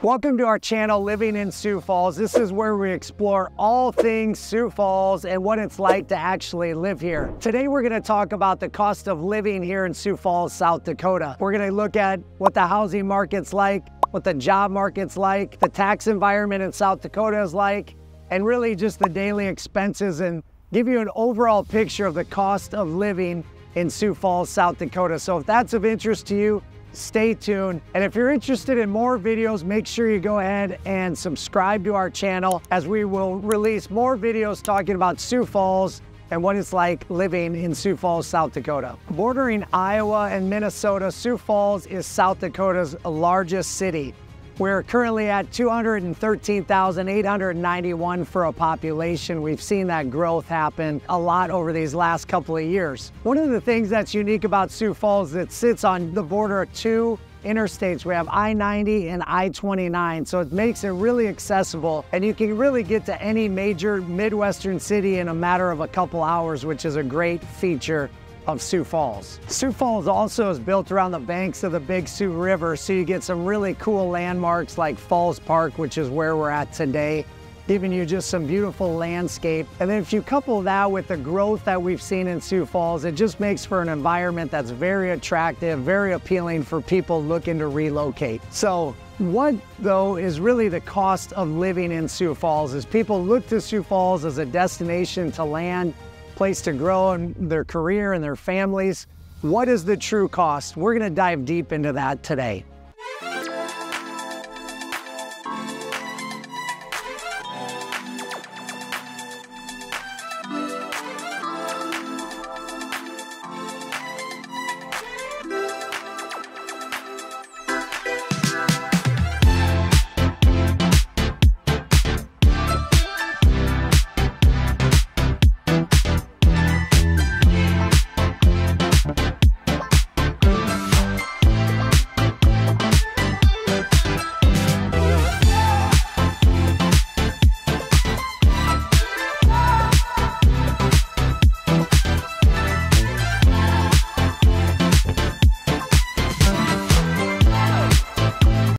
Welcome to our channel, Living in Sioux Falls. This is where we explore all things Sioux Falls and what it's like to actually live here. Today, we're going to talk about the cost of living here in Sioux Falls, South Dakota. We're going to look at what the housing market's like, what the job market's like, the tax environment in South Dakota is like, and really just the daily expenses, and give you an overall picture of the cost of living in Sioux Falls, South Dakota. So if that's of interest to you, stay tuned. And if you're interested in more videos, make sure you go ahead and subscribe to our channel, as we will release more videos talking about Sioux Falls and what it's like living in Sioux Falls, South Dakota. Bordering Iowa and Minnesota, Sioux Falls is South Dakota's largest city. We're currently at 213,891 for a population. We've seen that growth happen a lot over these last couple of years. One of the things that's unique about Sioux Falls is it sits on the border of two interstates. We have I-90 and I-29, so it makes it really accessible, and you can really get to any major Midwestern city in a matter of a couple hours, which is a great feature of Sioux Falls. Sioux Falls also is built around the banks of the Big Sioux River, so you get some really cool landmarks like Falls Park, which is where we're at today, giving you just some beautiful landscape. And then if you couple that with the growth that we've seen in Sioux Falls, it just makes for an environment that's very attractive, very appealing for people looking to relocate. So what, though, is really the cost of living in Sioux Falls? As people look to Sioux Falls as a destination to land, place to grow in their career and their families, what is the true cost? We're going to dive deep into that today.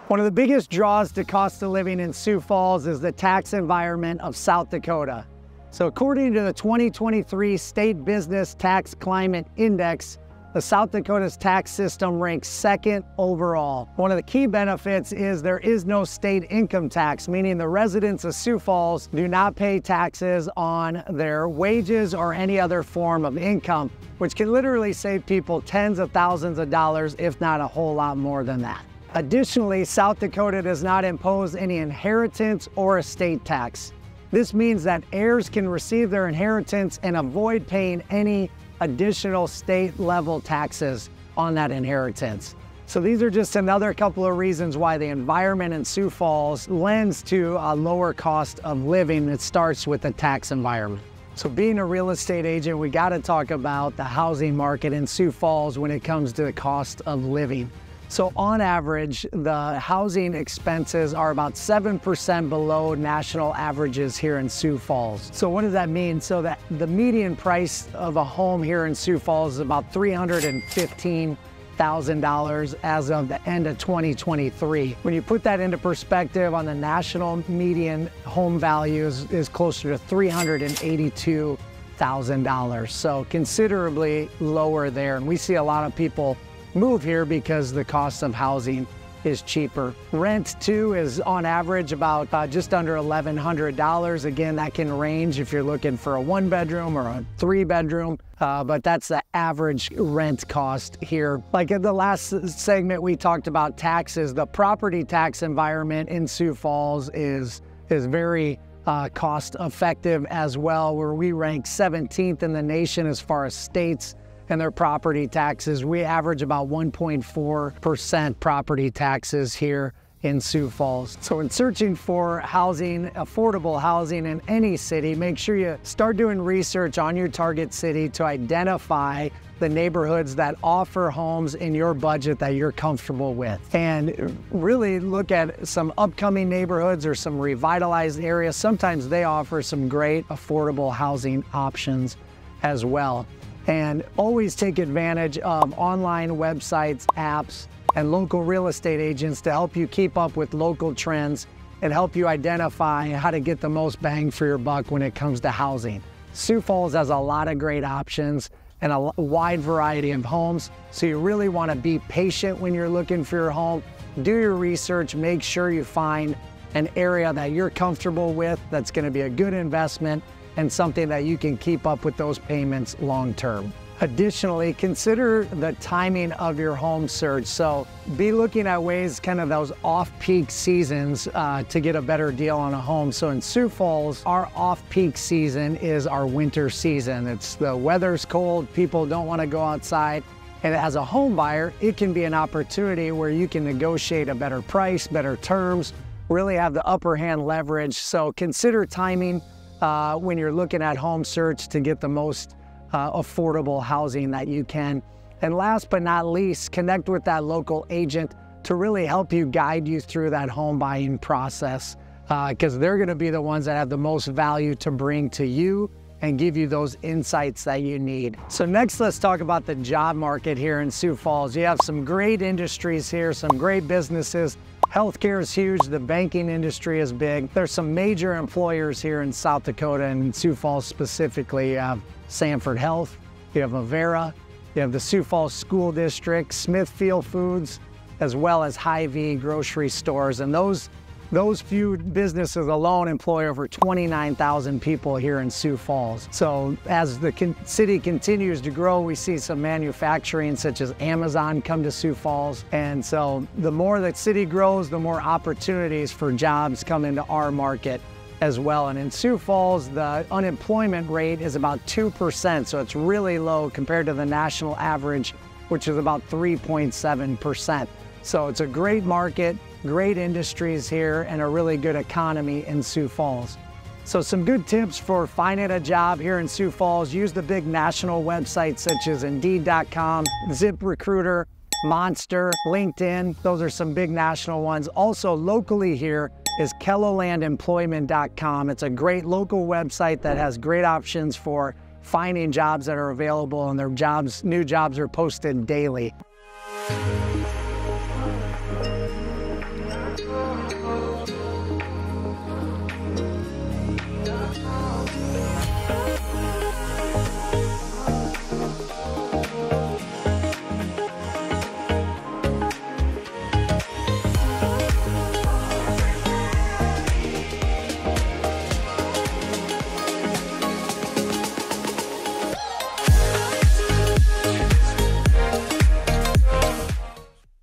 One of the biggest draws to cost of living in Sioux Falls is the tax environment of South Dakota. So according to the 2023 State Business Tax Climate Index, the South Dakota's tax system ranks second overall. One of the key benefits is there is no state income tax, meaning the residents of Sioux Falls do not pay taxes on their wages or any other form of income, which can literally save people tens of thousands of dollars, if not a whole lot more than that. Additionally, South Dakota does not impose any inheritance or estate tax. This means that heirs can receive their inheritance and avoid paying any additional state-level taxes on that inheritance. So these are just another couple of reasons why the environment in Sioux Falls lends to a lower cost of living. It starts with the tax environment. So being a real estate agent, we got to talk about the housing market in Sioux Falls when it comes to the cost of living. So on average, the housing expenses are about 7% below national averages here in Sioux Falls. So what does that mean? So that the median price of a home here in Sioux Falls is about $315,000 as of the end of 2023. When you put that into perspective, on the national median home values is closer to $382,000. So considerably lower there. And we see a lot of people move here because the cost of housing is cheaper. Rent too is on average about just under $1,100. Again, that can range if you're looking for a 1-bedroom or a 3-bedroom, but that's the average rent cost here. Like in the last segment, we talked about taxes. The property tax environment in Sioux Falls is very cost effective as well, where we rank 17th in the nation as far as states and their property taxes. We average about 1.4% property taxes here in Sioux Falls. So in searching for housing, affordable housing in any city, make sure you start doing research on your target city to identify the neighborhoods that offer homes in your budget that you're comfortable with. And really look at some upcoming neighborhoods or some revitalized areas. Sometimes they offer some great affordable housing options as well. And always take advantage of online websites, apps, and local real estate agents to help you keep up with local trends and help you identify how to get the most bang for your buck when it comes to housing. Sioux Falls has a lot of great options and a wide variety of homes, so you really want to be patient when you're looking for your home. Do your research, make sure you find an area that you're comfortable with, that's going to be a good investment and something that you can keep up with those payments long term. Additionally, consider the timing of your home search. So be looking at ways, kind of those off-peak seasons to get a better deal on a home. So in Sioux Falls, our off-peak season is our winter season. It's the weather's cold, people don't want to go outside. And as a home buyer, it can be an opportunity where you can negotiate a better price, better terms, really have the upper hand leverage. So consider timing when you're looking at home search to get the most affordable housing that you can. And last but not least, connect with that local agent to really help you guide you through that home buying process, because they're going to be the ones that have the most value to bring to you and give you those insights that you need. So next, let's talk about the job market here in Sioux Falls. You have some great industries here, some great businesses. Healthcare is huge, the banking industry is big. There's some major employers here in South Dakota and in Sioux Falls specifically. You have Sanford Health, you have Avera, you have the Sioux Falls School District, Smithfield Foods, as well as Hy-Vee grocery stores. And those few businesses alone employ over 29,000 people here in Sioux Falls. So as the city continues to grow, we see some manufacturing such as Amazon come to Sioux Falls. And so the more the city grows, the more opportunities for jobs come into our market as well. And in Sioux Falls, the unemployment rate is about 2%. So it's really low compared to the national average, which is about 3.7%. So it's a great market, great industries here, and a really good economy in Sioux Falls. So some good tips for finding a job here in Sioux Falls: use the big national websites such as Indeed.com, ZipRecruiter, Monster, LinkedIn. Those are some big national ones. Also locally here is KELOLANDemployment.com. It's a great local website that has great options for finding jobs that are available, and their new jobs are posted daily.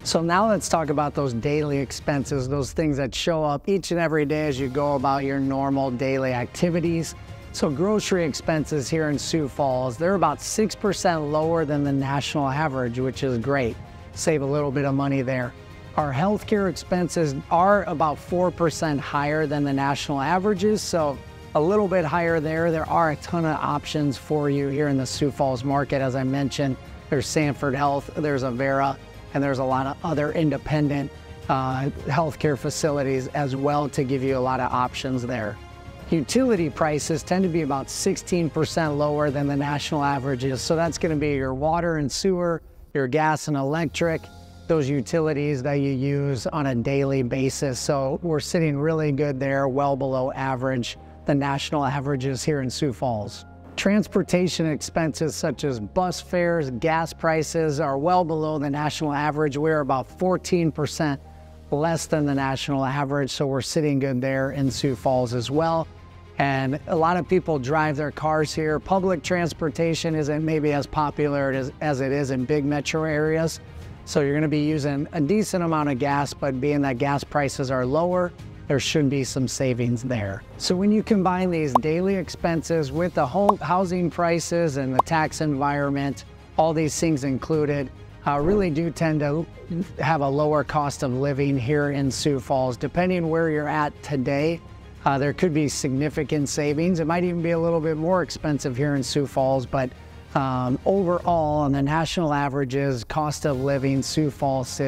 So now let's talk about those daily expenses, those things that show up each and every day as you go about your normal daily activities. So grocery expenses here in Sioux Falls, they're about 6% lower than the national average, which is great. Save a little bit of money there. Our healthcare expenses are about 4% higher than the national averages, so a little bit higher there. There are a ton of options for you here in the Sioux Falls market. As I mentioned, there's Sanford Health, there's Avera, and there's a lot of other independent healthcare facilities as well to give you a lot of options there. Utility prices tend to be about 16% lower than the national averages. So that's going to be your water and sewer, your gas and electric, those utilities that you use on a daily basis. So we're sitting really good there, well below average, the national averages here in Sioux Falls. Transportation expenses such as bus fares, gas prices are well below the national average. We're about 14% less than the national average, so we're sitting good there in Sioux Falls as well. And a lot of people drive their cars here. Public transportation isn't maybe as popular as it is in big metro areas. So you're gonna be using a decent amount of gas, but being that gas prices are lower, there should be some savings there. So when you combine these daily expenses with the whole housing prices and the tax environment, all these things included, really do tend to have a lower cost of living here in Sioux Falls. Depending where you're at today, there could be significant savings. It might even be a little bit more expensive here in Sioux Falls, but overall, on the national averages, cost of living, Sioux Falls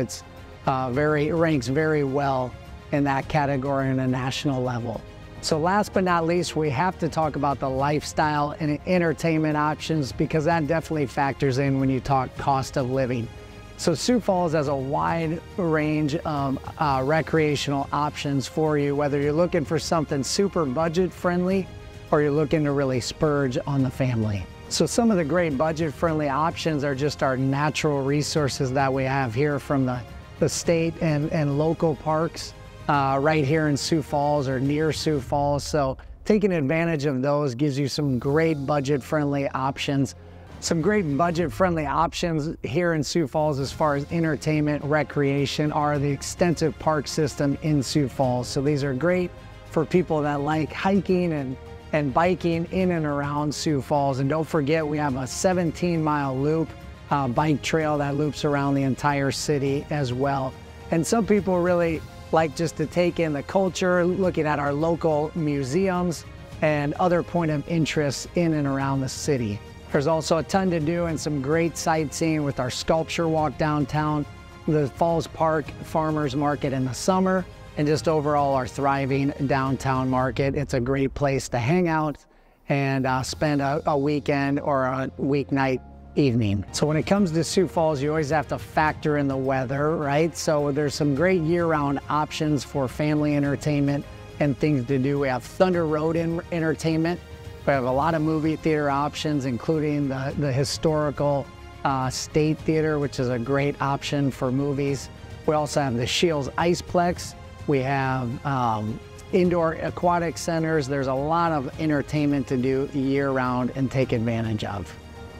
ranks very well in that category on a national level. So last but not least, we have to talk about the lifestyle and entertainment options, because that definitely factors in when you talk cost of living. So Sioux Falls has a wide range of recreational options for you, whether you're looking for something super budget friendly or you're looking to really spurge on the family. So some of the great budget friendly options are just our natural resources that we have here from the state and local parks right here in Sioux Falls or near Sioux Falls. So taking advantage of those gives you some great budget friendly options. Some great budget-friendly options here in Sioux Falls as far as entertainment, recreation, are the extensive park system in Sioux Falls. So these are great for people that like hiking and biking in and around Sioux Falls. And don't forget, we have a 17-mile loop bike trail that loops around the entire city as well. And some people really like just to take in the culture, looking at our local museums and other point of interest in and around the city. There's also a ton to do and some great sightseeing with our sculpture walk downtown, the Falls Park Farmers Market in the summer, and just overall our thriving downtown market. It's a great place to hang out and spend a weekend or a weeknight evening. So when it comes to Sioux Falls, you always have to factor in the weather, right? So there's some great year-round options for family entertainment and things to do. We have Thunder Road Entertainment. We have a lot of movie theater options, including the historical State Theater, which is a great option for movies. We also have the Shields Iceplex. We have indoor aquatic centers. There's a lot of entertainment to do year-round and take advantage of.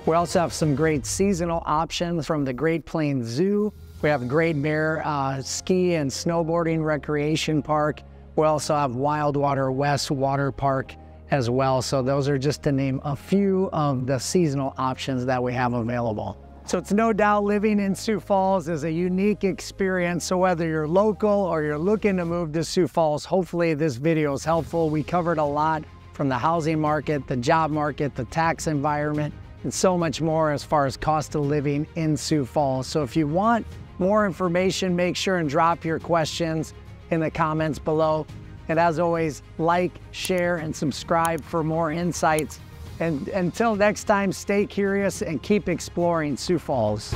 We also have some great seasonal options from the Great Plains Zoo. We have Great Bear Ski and Snowboarding Recreation Park. We also have Wildwater West Water Park as well. So those are just to name a few of the seasonal options that we have available. So it's no doubt living in Sioux Falls is a unique experience. So whether you're local or you're looking to move to Sioux Falls, hopefully this video is helpful. We covered a lot from the housing market, the job market, the tax environment, and so much more as far as cost of living in Sioux Falls. So if you want more information, make sure and drop your questions in the comments below. And as always, like, share, and subscribe for more insights. And until next time, stay curious and keep exploring Sioux Falls.